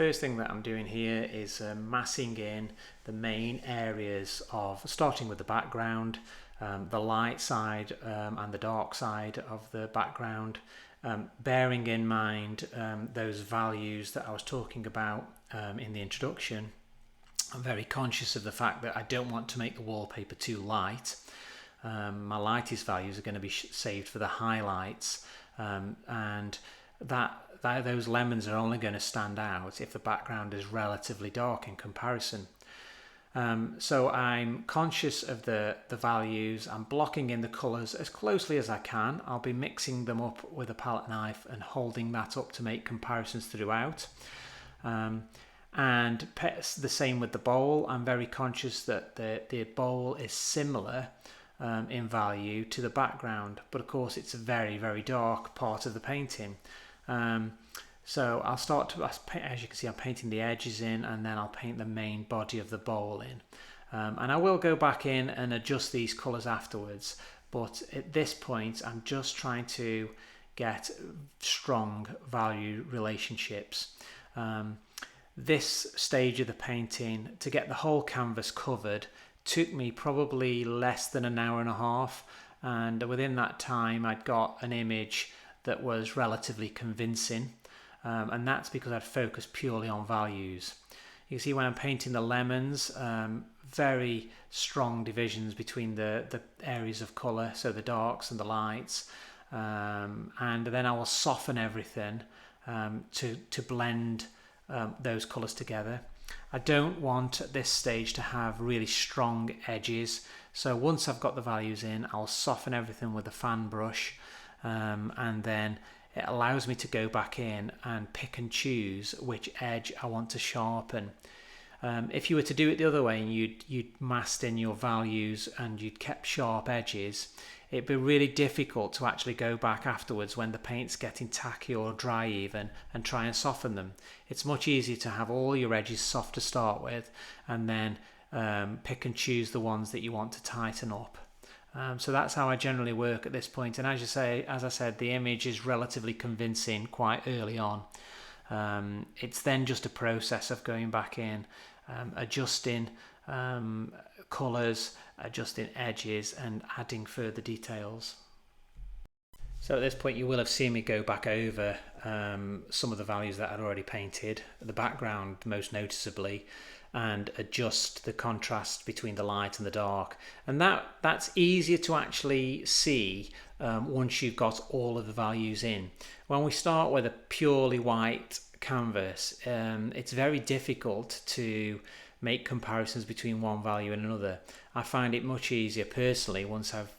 first thing that I'm doing here is massing in the main areas of, starting with the background, the light side and the dark side of the background, bearing in mind those values that I was talking about in the introduction. I'm very conscious of the fact that I don't want to make the wallpaper too light. My lightest values are going to be saved for the highlights, and those lemons are only going to stand out if the background is relatively dark in comparison. So I'm conscious of the values. I'm blocking in the colours as closely as I can. I'll be mixing them up with a palette knife and holding that up to make comparisons throughout. And the same with the bowl. I'm very conscious that the bowl is similar in value to the background, but of course it's a very, very dark part of the painting. So I'll start to, as you can see, I'm painting the edges in, and then I'll paint the main body of the bowl in. And I will go back in and adjust these colours afterwards, but at this point I'm just trying to get strong value relationships. This stage of the painting, to get the whole canvas covered, took me probably less than an hour and a half, and within that time I'd got an image that was relatively convincing, and that's because I'd focused purely on values. You can see when I'm painting the lemons, very strong divisions between the areas of colour, so the darks and the lights, and then I will soften everything to blend those colours together. I don't want at this stage to have really strong edges, so once I've got the values in, I'll soften everything with a fan brush, and then it allows me to go back in and pick and choose which edge I want to sharpen. If you were to do it the other way and you'd masked in your values and you'd kept sharp edges, it'd be really difficult to actually go back afterwards when the paint's getting tacky or dry even and try and soften them. It's much easier to have all your edges soft to start with, and then pick and choose the ones that you want to tighten up. So that's how I generally work at this point, and as I said, the image is relatively convincing quite early on. It's then just a process of going back in, adjusting colours, adjusting edges, and adding further details. So at this point you will have seen me go back over some of the values that I'd already painted, the background most noticeably, and adjust the contrast between the light and the dark, and that's easier to actually see once you've got all of the values in. When we start with a purely white canvas, it's very difficult to make comparisons between one value and another. I find it much easier personally once I've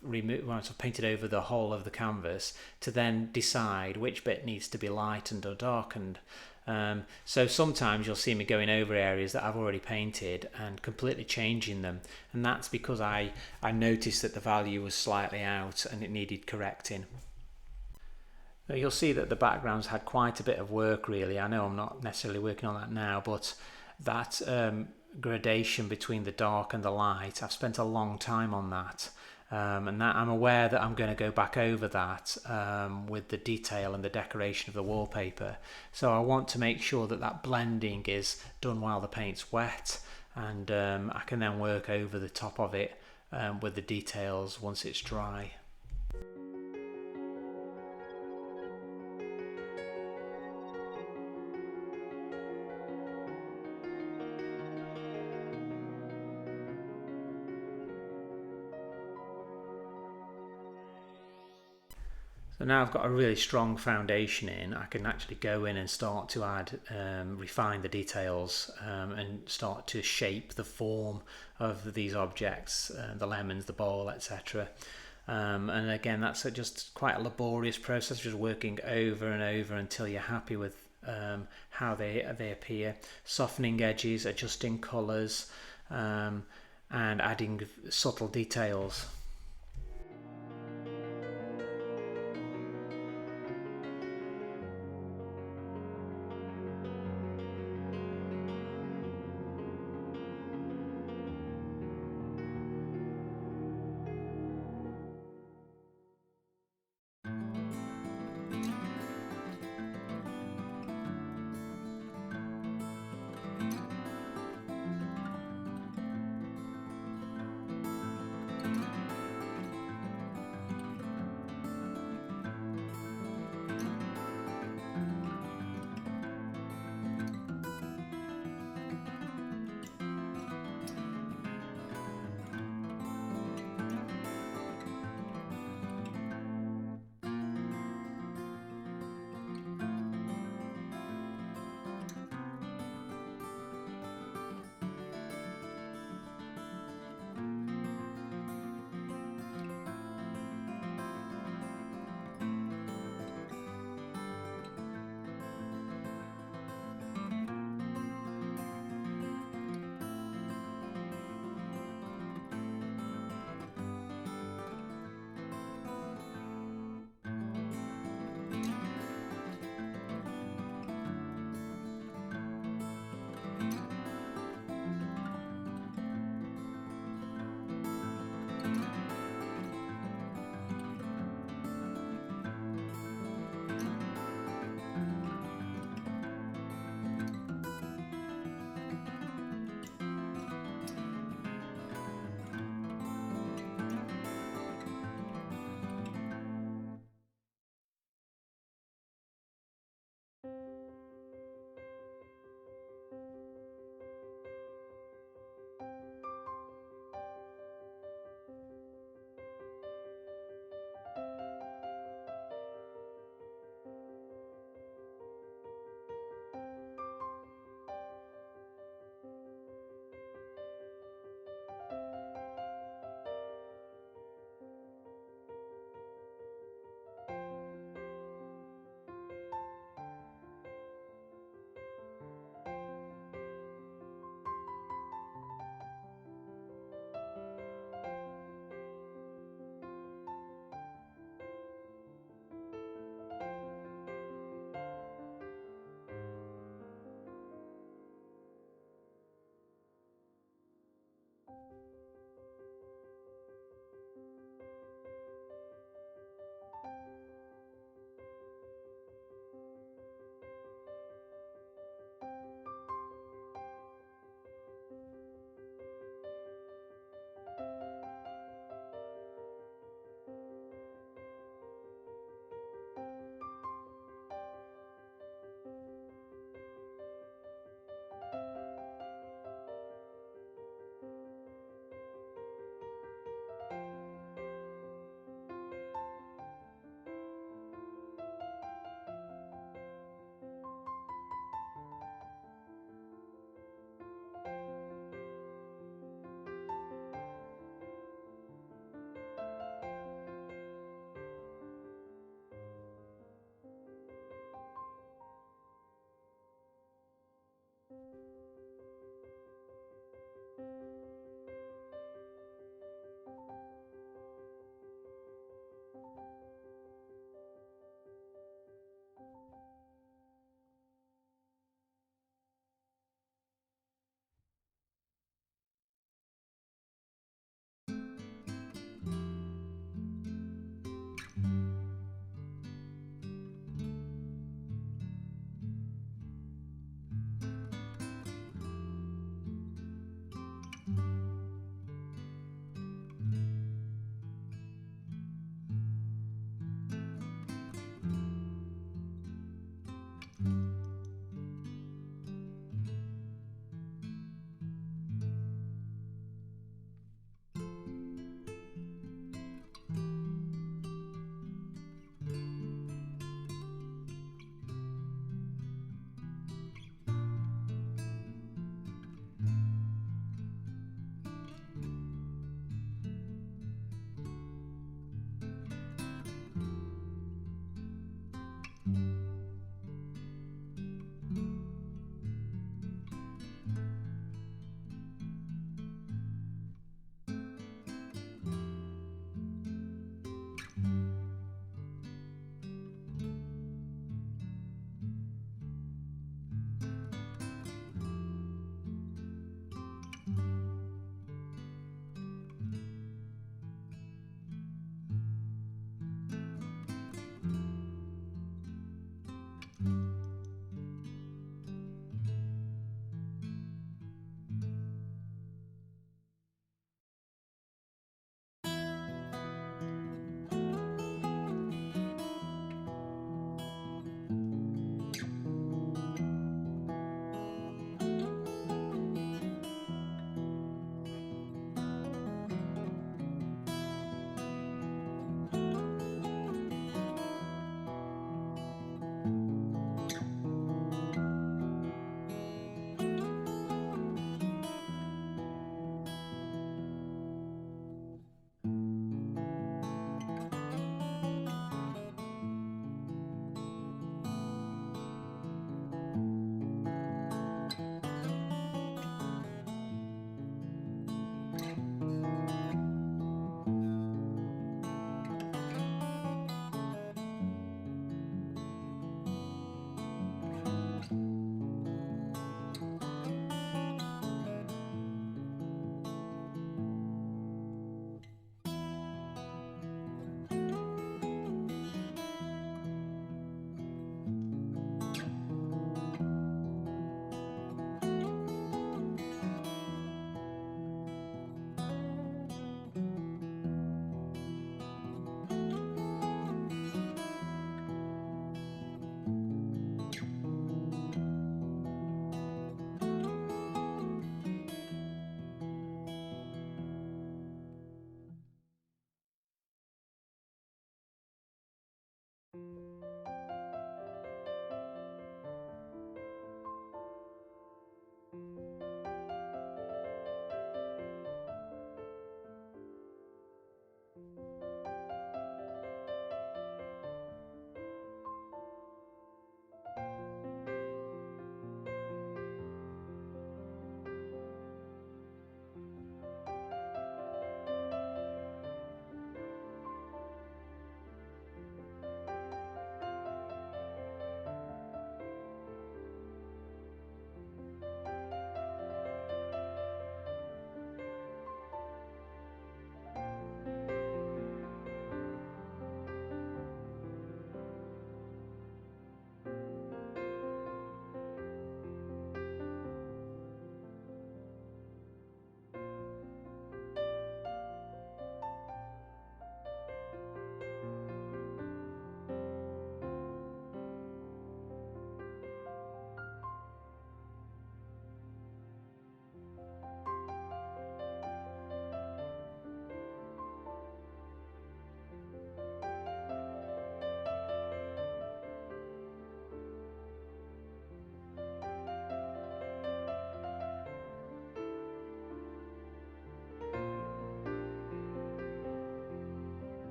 painted over the whole of the canvas to then decide which bit needs to be lightened or darkened. So sometimes you'll see me going over areas that I've already painted and completely changing them, and that's because I noticed that the value was slightly out and it needed correcting. Now you'll see that the background's had quite a bit of work really. I know I'm not necessarily working on that now, but that gradation between the dark and the light, I've spent a long time on that. And that I'm aware that I'm going to go back over that with the detail and the decoration of the wallpaper. So I want to make sure that that blending is done while the paint's wet, and I can then work over the top of it with the details once it's dry. So now I've got a really strong foundation in, I can actually go in and start to add, refine the details, and start to shape the form of these objects, the lemons, the bowl, etc. And again, that's just quite a laborious process, just working over and over until you're happy with how they appear, softening edges, adjusting colours, and adding subtle details.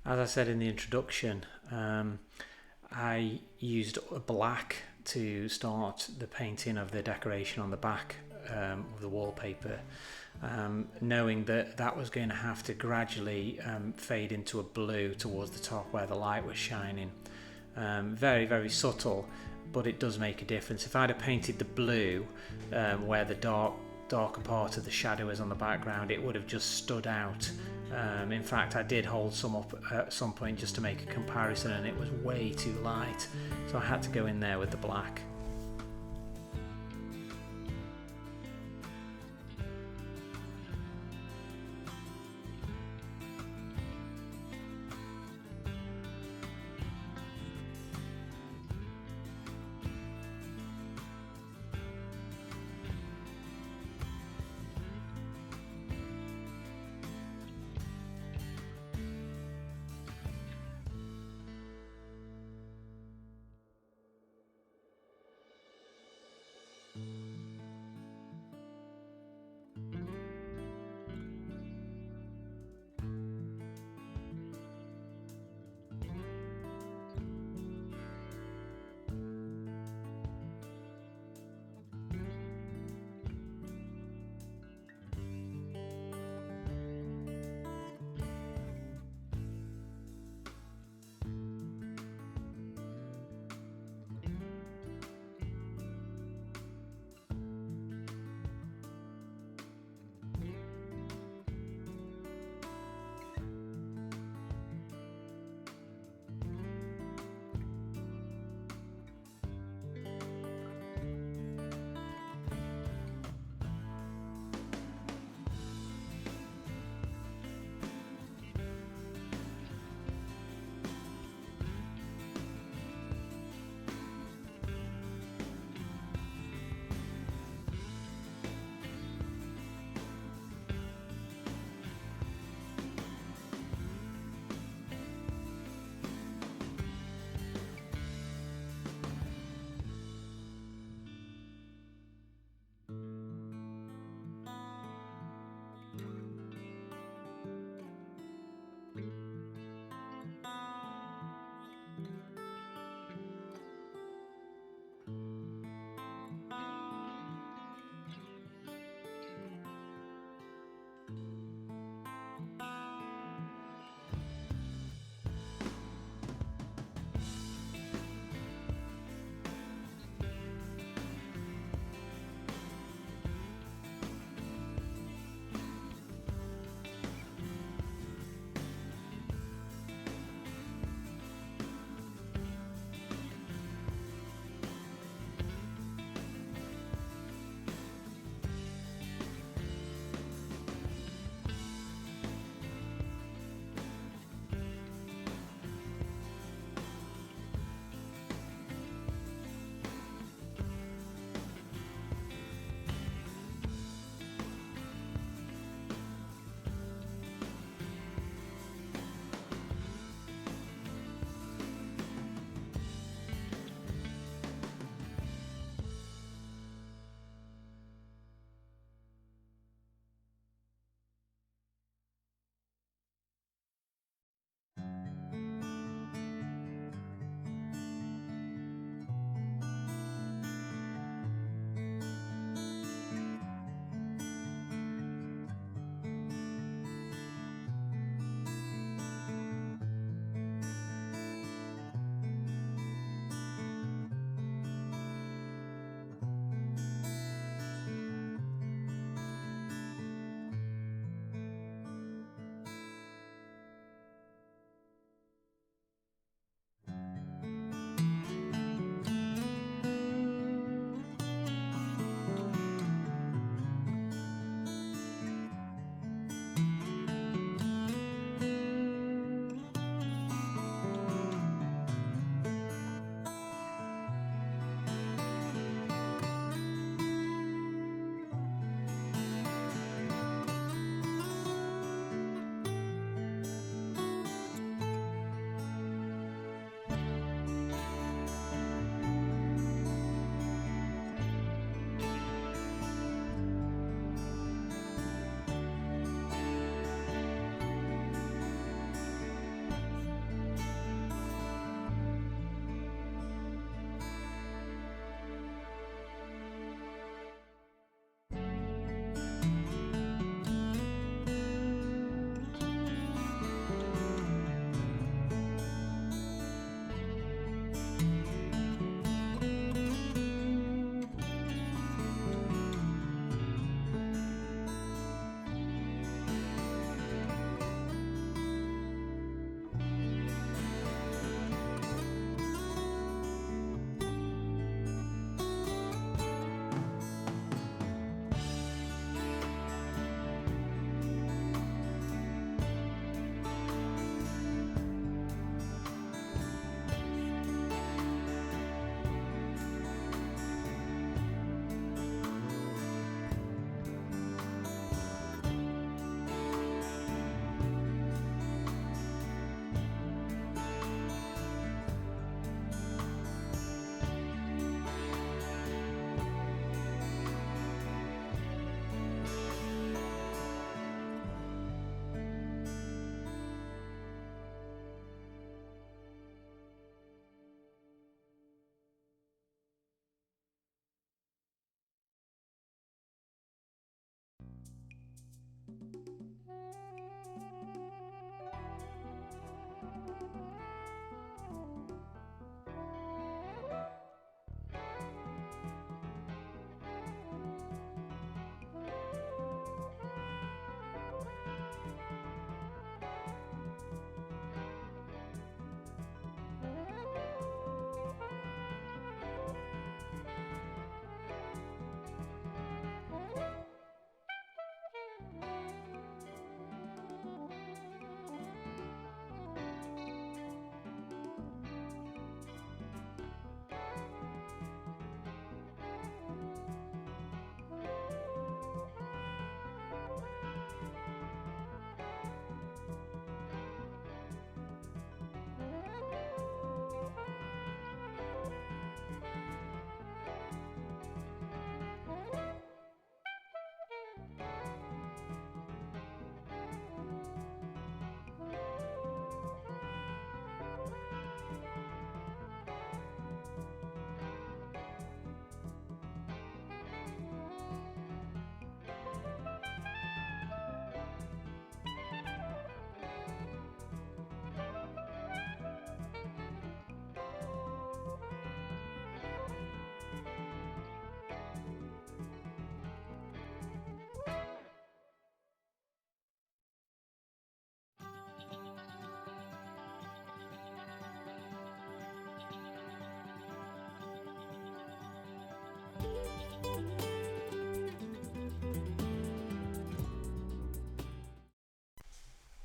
As I said in the introduction, I used black to start the painting of the decoration on the back of the wallpaper, knowing that that was going to have to gradually fade into a blue towards the top where the light was shining. Very, very subtle, but it does make a difference. If I'd have painted the blue where the darker part of the shadow is on the background, it would have just stood out. In fact, I did hold some up at some point just to make a comparison, and it was way too light, so I had to go in there with the black.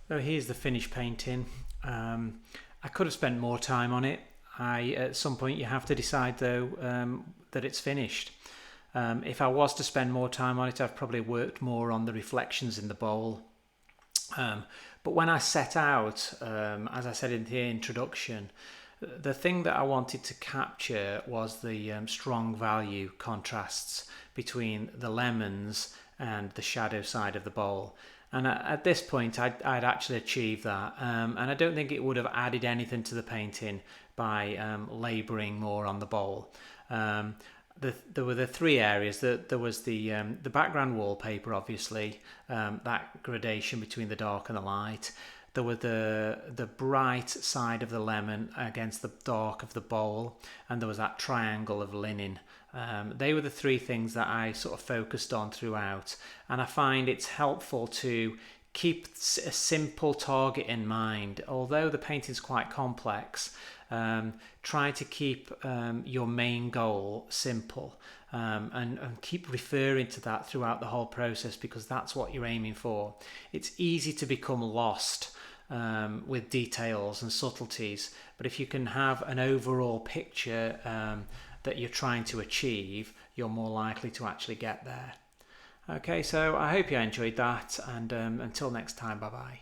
So here's the finished painting. I could have spent more time on it. At some point you have to decide though that it's finished. If I was to spend more time on it, I've probably worked more on the reflections in the bowl. But when I set out, as I said in the introduction, the thing that I wanted to capture was the strong value contrasts between the lemons and the shadow side of the bowl. And at this point, I'd actually achieved that. And I don't think it would have added anything to the painting by labouring more on the bowl. There were the three areas. There was the background wallpaper, obviously, that gradation between the dark and the light. There were the bright side of the lemon against the dark of the bowl, and there was that triangle of linen. They were the three things that I sort of focused on throughout, and I find it's helpful to keep a simple target in mind. Although the painting's quite complex, try to keep your main goal simple, and keep referring to that throughout the whole process, because that's what you're aiming for. It's easy to become lost with details and subtleties, but if you can have an overall picture that you're trying to achieve, you're more likely to actually get there. Okay, so I hope you enjoyed that, and until next time, bye bye.